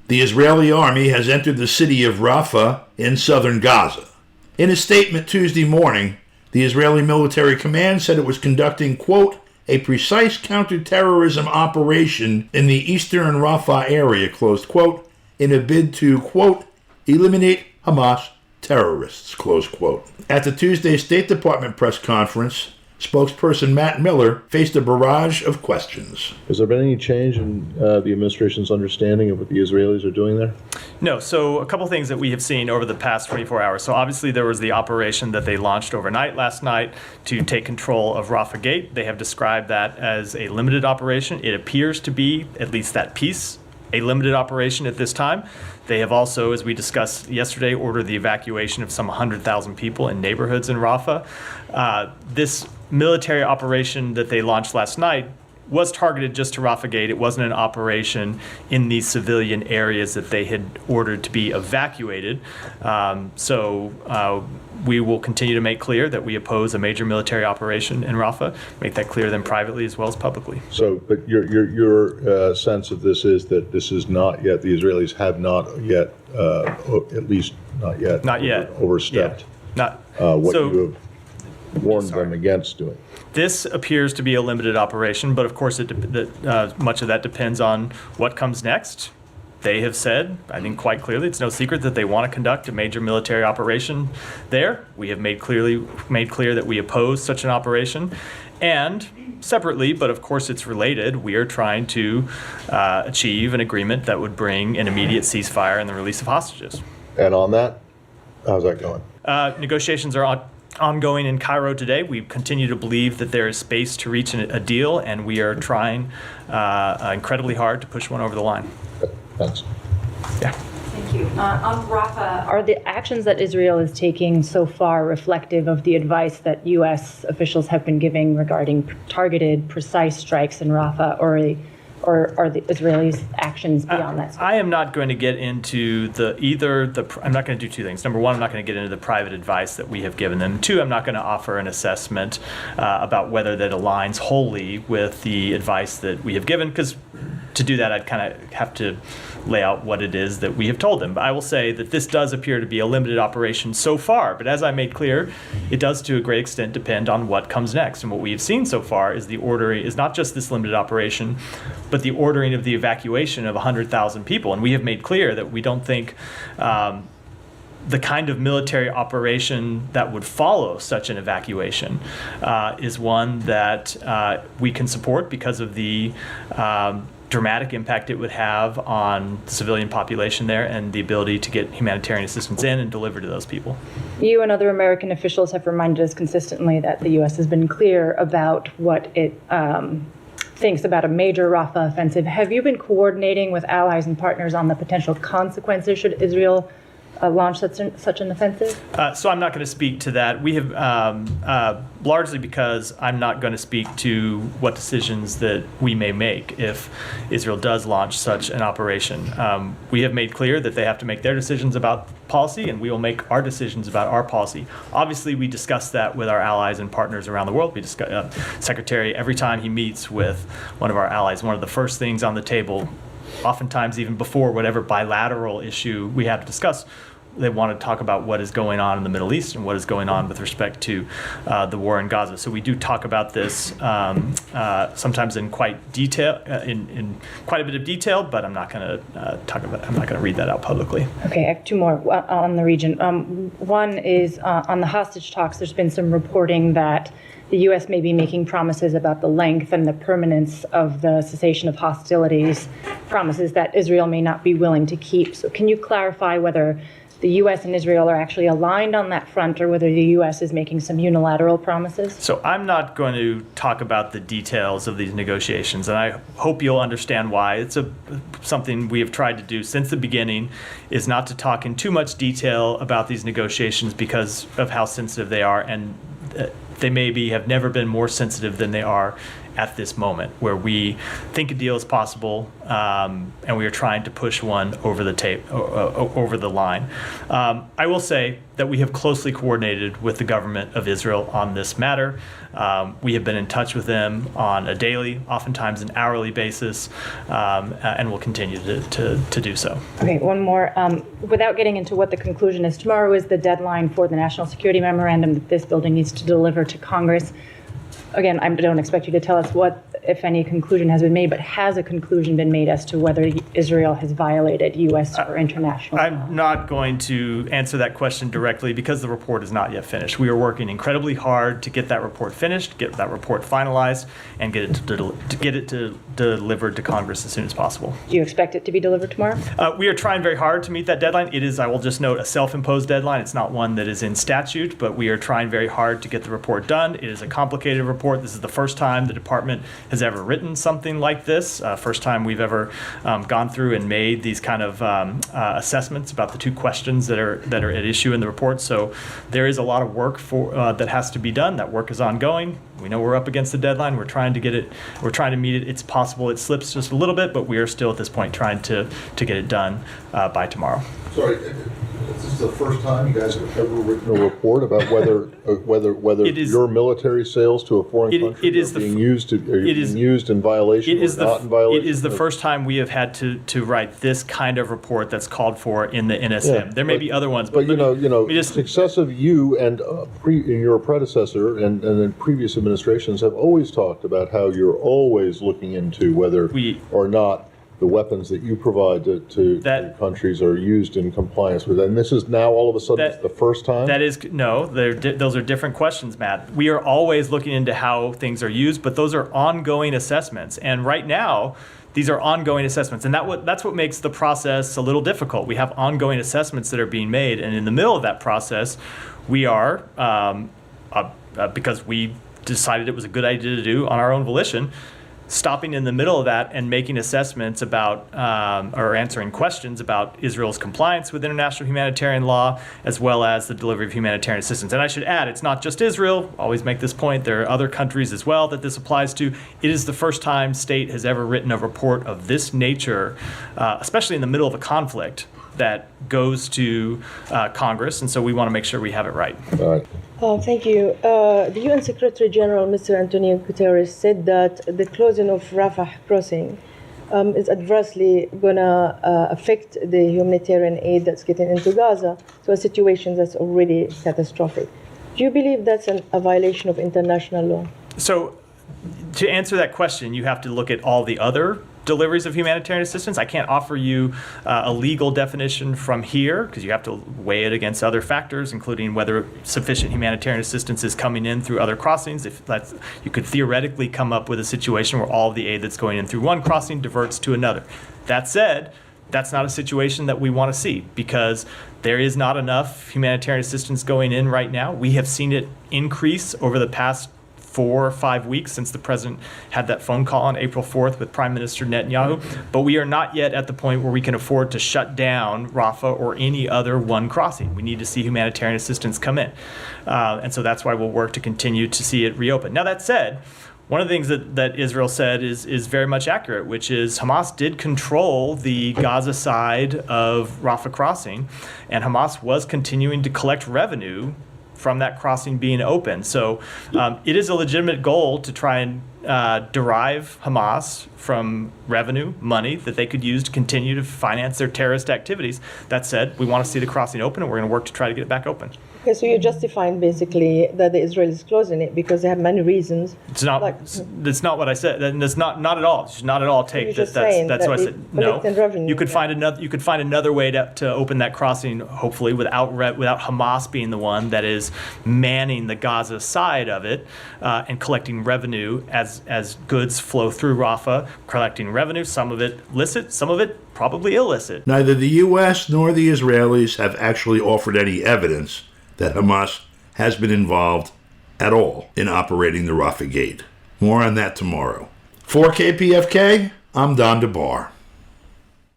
The Israeli army has entered the city of Rafah in southern Gaza. In a statement Tuesday morning, the Israeli military command said it was conducting, quote, a precise counterterrorism operation in the eastern Rafah area, closed quote, in a bid to, quote, eliminate Hamas terrorists, close quote. At the Tuesday State Department press conference, spokesperson Matt Miller faced a barrage of questions. Has there been any change in the administration's understanding of what the Israelis are doing there? No. So a couple things that we have seen over the past 24 hours. So obviously there was the operation that they launched overnight last night to take control of Rafah Gate. They have described that as a limited operation. It appears to be, at least that piece, a limited operation at this time. They have also, as we discussed yesterday, ordered the evacuation of some 100,000 people in neighborhoods in Rafah. This military operation that they launched last night was targeted just to Rafah Gate. It wasn't an operation in these civilian areas that they had ordered to be evacuated. So we will continue to make clear that we oppose a major military operation in Rafah, make that clear then privately as well as publicly. So, but your sense of this is that this is not yet, the Israelis have not yet, at least not yet overstepped what you have warned them against doing. This appears to be a limited operation, but of course much of that depends on what comes next. They have said, I think quite clearly, it's no secret that they want to conduct a major military operation there. We have made clear that we oppose such an operation. And separately, but of course it's related, we are trying to achieve an agreement that would bring an immediate ceasefire and the release of hostages. And on that, how's that going? Negotiations are ongoing in Cairo today. We continue to believe that there is space to reach a deal, and we are trying incredibly hard to push one over the line. Okay, thanks. Yeah. Thank you. On Rafah, are the actions that Israel is taking so far reflective of the advice that U.S. officials have been giving regarding targeted, precise strikes in Rafah, or are the Israelis' actions beyond that? I am not going to get into I'm not going to do two things. Number one, I'm not going to get into the private advice that we have given them. Two, I'm not going to offer an assessment about whether that aligns wholly with the advice that we have given, because to do that, I'd kind of have to lay out what it is that we have told them. But I will say that this does appear to be a limited operation so far. But as I made clear, it does to a great extent depend on what comes next. And what we have seen so far is the ordering is not just this limited operation, but the ordering of the evacuation of 100,000 people. And we have made clear that we don't think the kind of military operation that would follow such an evacuation is one that we can support because of the dramatic impact it would have on the civilian population there and the ability to get humanitarian assistance in and deliver to those people. You and other American officials have reminded us consistently that the U.S. has been clear about what it thinks about a major Rafah offensive. Have you been coordinating with allies and partners on the potential consequences should Israel launch such an offensive? So I'm not going to speak to that. We have largely because I'm not going to speak to what decisions that we may make if Israel does launch such an operation. We have made clear that they have to make their decisions about policy, and we will make our decisions about our policy. Obviously, we discuss that with our allies and partners around the world. We discuss, Secretary, every time he meets with one of our allies, one of the first things on the table, oftentimes even before whatever bilateral issue we have to discuss, they want to talk about what is going on in the Middle East and what is going on with respect to the war in Gaza. So we do talk about this sometimes in quite in quite a bit of detail, but I'm not going to read that out publicly. Okay, I have two more on the region. One is on the hostage talks. There's been some reporting that the U.S. may be making promises about the length and the permanence of the cessation of hostilities, promises that Israel may not be willing to keep. So can you clarify whether the U.S. and Israel are actually aligned on that front, or whether the U.S. is making some unilateral promises? So I'm not going to talk about the details of these negotiations, and I hope you'll understand why. It's something we have tried to do since the beginning, is not to talk in too much detail about these negotiations because of how sensitive they are, and they maybe have never been more sensitive than they are at this moment, where we think a deal is possible, and we are trying to push one over the line. I will say that we have closely coordinated with the government of Israel on this matter. We have been in touch with them on a daily, oftentimes an hourly basis, and will continue to do so. Okay, one more. Without getting into what the conclusion is, tomorrow is the deadline for the National Security Memorandum that this building needs to deliver to Congress. Again, I don't expect you to tell us what, if any, conclusion has been made, but has a conclusion been made as to whether Israel has violated U.S. or international law? I'm not going to answer that question directly because the report is not yet finished. We are working incredibly hard to get that report finished, get that report finalized, and get it delivered to Congress as soon as possible. Do you expect it to be delivered tomorrow? We are trying very hard to meet that deadline. It is, I will just note, a self-imposed deadline. It's not one that is in statute, but we are trying very hard to get the report done. It is a complicated report. This is the first time the department has ever written something like this. First time we've ever gone through and made these kind of assessments about the two questions that are at issue in the report. So there is a lot of work that has to be done. That work is ongoing. We know we're up against the deadline. We're trying to get it. We're trying to meet it. It's possible it slips just a little bit, but we are still at this point trying to get it done by tomorrow. Sorry, this is the first time you guys have ever written a report about whether your military sales to a foreign country are being used in violation or not in violation? It is the first time we have had to write this kind of report that's called for in the NSM. Yeah, there may be other ones, but successive you and your predecessor and then previous administrations have always talked about how you're always looking into whether or not the weapons that you provide to countries are used in compliance with it. And this is now all of a sudden it's the first time? That is, no, those are different questions, Matt. We are always looking into how things are used, but those are ongoing assessments. And right now, these are ongoing assessments. And that's what makes the process a little difficult. We have ongoing assessments that are being made. And in the middle of that process, we are, because we decided it was a good idea to do on our own volition, stopping in the middle of that and making assessments about or answering questions about Israel's compliance with international humanitarian law, as well as the delivery of humanitarian assistance. And I should add, it's not just Israel. Always make this point. There are other countries as well that this applies to. It is the first time state has ever written a report of this nature, especially in the middle of a conflict, that goes to Congress. And so we want to make sure we have it right. All right. Thank you. The UN Secretary General, Mr. Antonio Guterres, said that the closing of Rafah crossing is adversely going to affect the humanitarian aid that's getting into Gaza, so a situation that's already catastrophic. Do you believe that's a violation of international law? So to answer that question, you have to look at all the other deliveries of humanitarian assistance. I can't offer you a legal definition from here because you have to weigh it against other factors, including whether sufficient humanitarian assistance is coming in through other crossings. If that's, you could theoretically come up with a situation where all of the aid that's going in through one crossing diverts to another. That said, that's not a situation that we want to see because there is not enough humanitarian assistance going in right now. We have seen it increase over the past 4 or 5 weeks since the president had that phone call on April 4th with Prime Minister Netanyahu. But we are not yet at the point where we can afford to shut down Rafah or any other one crossing. We need to see humanitarian assistance come in. And so that's why we'll work to continue to see it reopen. Now, that said, one of the things that Israel said is very much accurate, which is Hamas did control the Gaza side of Rafah crossing, and Hamas was continuing to collect revenue from that crossing being open. So it is a legitimate goal to try and derive Hamas from revenue, money that they could use to continue to finance their terrorist activities. That said, we want to see the crossing open, and we're going to work to try to get it back open. Okay, so you're justifying basically that the Israelis closing it because they have many reasons. It's not. That's not what I said. And it's not at all. You should not at all take that. That's what I said. No. You could find another. You could find another way to open that crossing, hopefully without Hamas being the one that is manning the Gaza side of it and collecting revenue as goods flow through Rafah, collecting revenue. Some of it licit, some of it probably illicit. Neither the U.S. nor the Israelis have actually offered any evidence that Hamas has been involved at all in operating the Rafah Gate. More on that tomorrow. For KPFK, I'm Don DeBar.